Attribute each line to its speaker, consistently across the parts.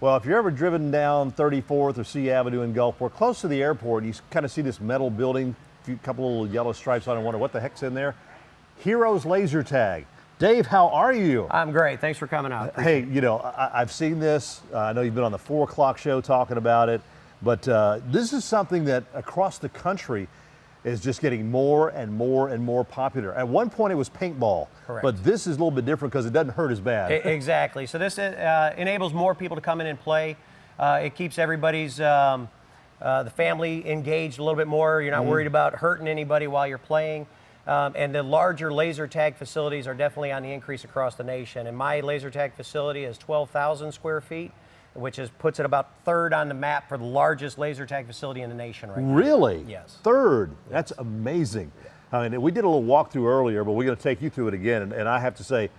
Speaker 1: Well, if you're ever driven down 34th or C Avenue in Gulfport, close to the airport, you kind of see this metal building, a couple of little yellow stripes on it, and wonder what the heck's in there. Heroes Laser Tag. Dave, how are you?
Speaker 2: I'm great. Thanks for coming out.
Speaker 1: Hey, you know, I've seen this. I know you've been on the 4 o'clock show talking about it, but this is something that across the country is just getting more and more and more popular. At one point it was paintball,
Speaker 2: Correct.
Speaker 1: But this is a little bit different because it doesn't hurt as bad.
Speaker 2: Exactly. So this enables more people to come in and play. It keeps everybody's the family engaged a little bit more. You're not worried about hurting anybody while you're playing. And the larger laser tag facilities are definitely on the increase across the nation. And my laser tag facility is 12,000 square feet, which puts it about third on the map for the largest laser tag facility in the nation right now.
Speaker 1: Really?
Speaker 2: Yes.
Speaker 1: Third? Yes. That's amazing. I mean, we did a little walkthrough earlier, but we're going to take you through it again. And I have to say,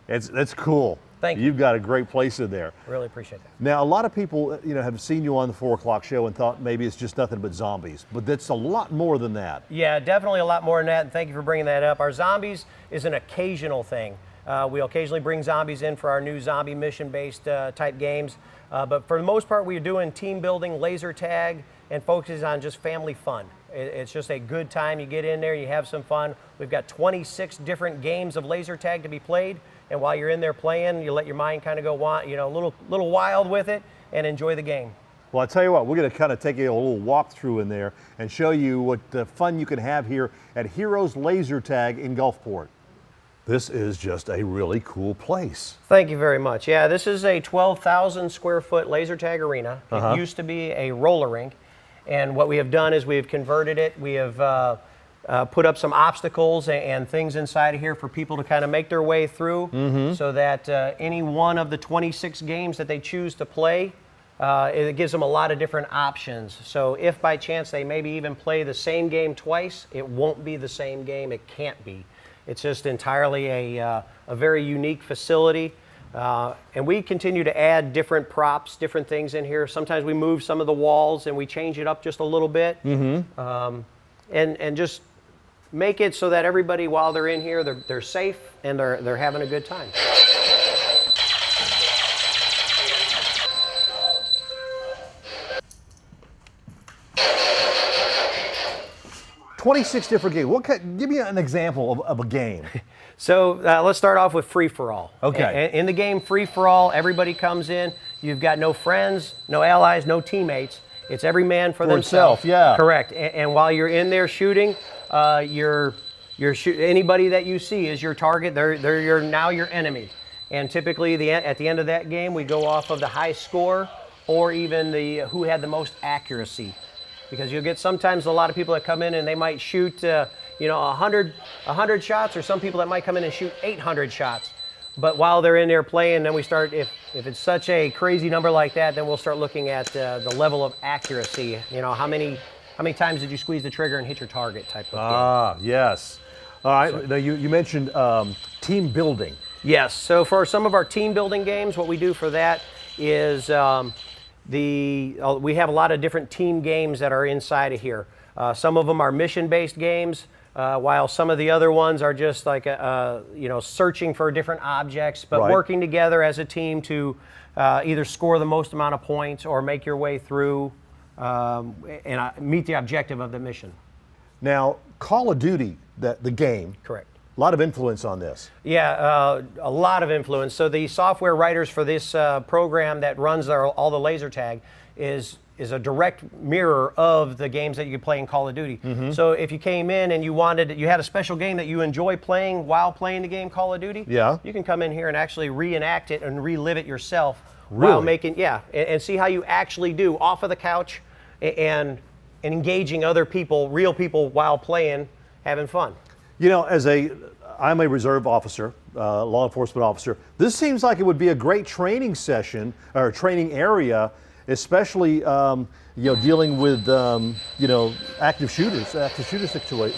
Speaker 1: it's cool.
Speaker 2: Thank you.
Speaker 1: You've got a great place in there.
Speaker 2: Really appreciate that.
Speaker 1: Now, a lot of people, you know, have seen you on the 4 o'clock show and thought maybe it's just nothing but zombies, but that's a lot more than that.
Speaker 2: Yeah, definitely a lot more than that, and thank you for bringing that up. Our zombies is an occasional thing. We'll occasionally bring zombies in for our new zombie mission-based type games, but for the most part, we're doing team building, laser tag, and focuses on just family fun. It's just a good time. You get in there, you have some fun. We've got 26 different games of laser tag to be played. And while you're in there playing, you let your mind kind of go, you know, a little wild with it and enjoy the game.
Speaker 1: Well, I tell you what, we're going to kind of take you a little walkthrough in there and show you what fun you can have here at Heroes Laser Tag in Gulfport. This is just a really cool place.
Speaker 2: Thank you very much. Yeah, this is a 12,000 square foot laser tag arena. It used to be a roller rink. And what we have done is we have converted it. We have put up some obstacles and things inside of here for people to kind of make their way through so that any one of the 26 games that they choose to play, it gives them a lot of different options. So if by chance they maybe even play the same game twice, it won't be the same game. It can't be. It's just entirely a very unique facility. And we continue to add different props, different things in here. Sometimes we move some of the walls and we change it up just a little bit. And just make it so that everybody, while they're in here, they're safe and they're having a good time.
Speaker 1: "26 different games. Give me an example of a game."
Speaker 2: So let's start off with free-for-all.
Speaker 1: Okay.
Speaker 2: In the game free-for-all, everybody comes in. You've got no friends, no allies, no teammates. It's every man for themselves.
Speaker 1: Yeah.
Speaker 2: Correct. And while you're in there shooting, anybody that you see is your target. They're now your enemy. And typically, at the end of that game, we go off of the high score or even who had the most accuracy. Because you'll get sometimes a lot of people that come in and they might shoot, 100 shots, or some people that might come in and shoot 800 shots. But while they're in there playing, then we start, if it's such a crazy number like that, then we'll start looking at the level of accuracy. You know, how many times did you squeeze the trigger and hit your target type of game.
Speaker 1: Yes. All right, now you mentioned team building.
Speaker 2: Yes, so for some of our team building games, what we do for that is we have a lot of different team games that are inside of here. Some of them are mission-based games, while some of the other ones are just like searching for different objects, but working together as a team to either score the most amount of points or make your way through and meet the objective of the mission.
Speaker 1: Now, Call of Duty, the game.
Speaker 2: Correct.
Speaker 1: A lot of influence on this.
Speaker 2: Yeah, a lot of influence. So the software writers for this program that runs all the laser tag is a direct mirror of the games that you can play in Call of Duty. So if you came in and you had a special game that you enjoy playing while playing the game Call of Duty, you can come in here and actually reenact it and relive it yourself while making, and see how you actually do off of the couch and engaging other people, real people, while playing, having fun.
Speaker 1: You know, I'm a reserve officer, law enforcement officer. This seems like it would be a great training session or training area, especially dealing with active shooter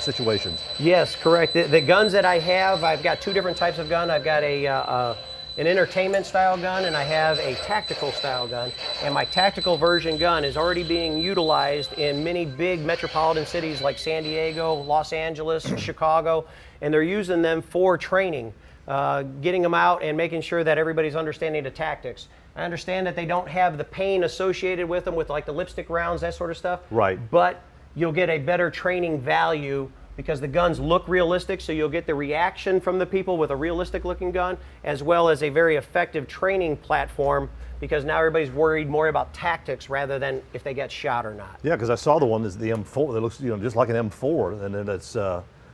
Speaker 1: situations.
Speaker 2: Yes, correct. The guns that I have, I've got two different types of gun. I've got an entertainment style gun, and I have a tactical style gun. And my tactical version gun is already being utilized in many big metropolitan cities like San Diego, Los Angeles, Chicago, and they're using them for training, getting them out and making sure that everybody's understanding the tactics. I understand that they don't have the pain associated with them, with like the lipstick rounds, that sort of stuff.
Speaker 1: Right.
Speaker 2: But you'll get a better training value because the guns look realistic, so you'll get the reaction from the people with a realistic looking gun, as well as a very effective training platform, because now everybody's worried more about tactics rather than if they get shot or not.
Speaker 1: Yeah, because I saw the one that's the M4 that looks just like an M4, and then it's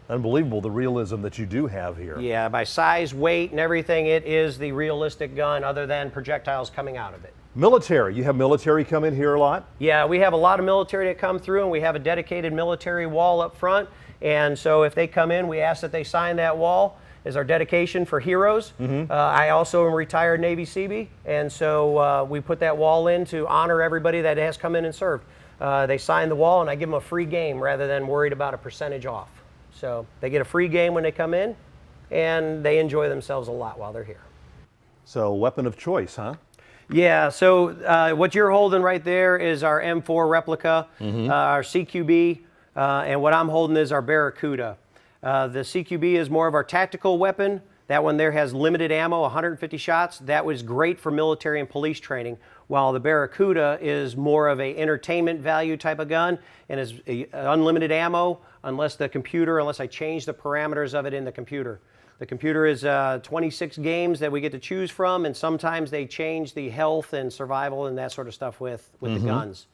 Speaker 1: unbelievable the realism that you do have here.
Speaker 2: Yeah, by size, weight, and everything, it is the realistic gun other than projectiles coming out of it.
Speaker 1: Military, you have military come in here a lot?
Speaker 2: Yeah, we have a lot of military that come through, and we have a dedicated military wall up front. And so if they come in, we ask that they sign that wall as our dedication for heroes. I also am a retired Navy Seabee, and so we put that wall in to honor everybody that has come in and served. They sign the wall, and I give them a free game rather than worried about a percentage off. So they get a free game when they come in, and they enjoy themselves a lot while they're here.
Speaker 1: So weapon of choice, huh?
Speaker 2: Yeah, so what you're holding right there is our M4 replica, our CQB, and what I'm holding is our Barracuda. The CQB is more of our tactical weapon. That one there has limited ammo, 150 shots. That was great for military and police training, while the Barracuda is more of a entertainment value type of gun and is unlimited ammo unless I change the parameters of it in the computer. The computer is 26 games that we get to choose from, and sometimes they change the health and survival and that sort of stuff with the guns.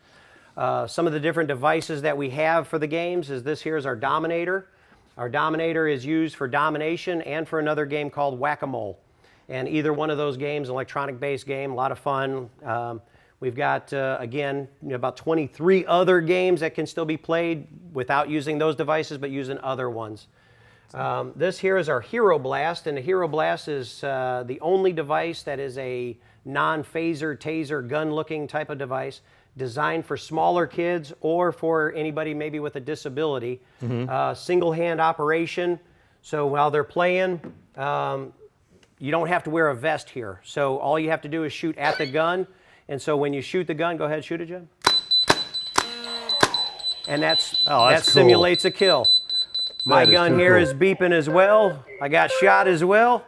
Speaker 2: Some of the different devices that we have for the games is this here is our Dominator. Our Dominator is used for domination and for another game called Whack-A-Mole. And either one of those games, electronic-based game, a lot of fun. We've got, again, about 23 other games that can still be played without using those devices, but using other ones. This here is our Hero Blast, and the Hero Blast is the only device that is a non-phaser, taser, gun-looking type of device, designed for smaller kids or for anybody maybe with a disability. Single-hand operation, so while they're playing, you don't have to wear a vest here. So all you have to do is shoot at the gun, and so when you shoot the gun, go ahead, shoot it, Jim. And that
Speaker 1: cool.
Speaker 2: simulates a kill. My gun here is beeping as well. I got shot as well,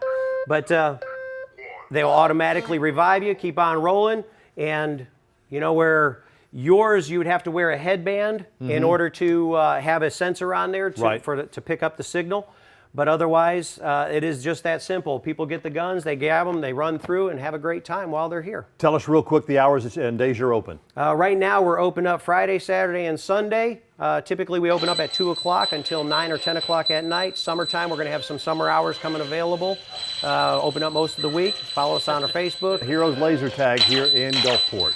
Speaker 2: but they'll automatically revive you, keep on rolling, and where yours you would have to wear a headband in order to have a sensor on there to pick up the signal. But otherwise, it is just that simple. People get the guns, they grab them, they run through and have a great time while they're here.
Speaker 1: Tell us real quick the hours and days you're open.
Speaker 2: Right now we're open up Friday, Saturday, and Sunday. Typically we open up at 2 o'clock until 9 or 10 o'clock at night. Summertime, we're going to have some summer hours coming available. Open up most of the week. Follow us on our Facebook.
Speaker 1: Heroes Laser Tag here in Gulfport.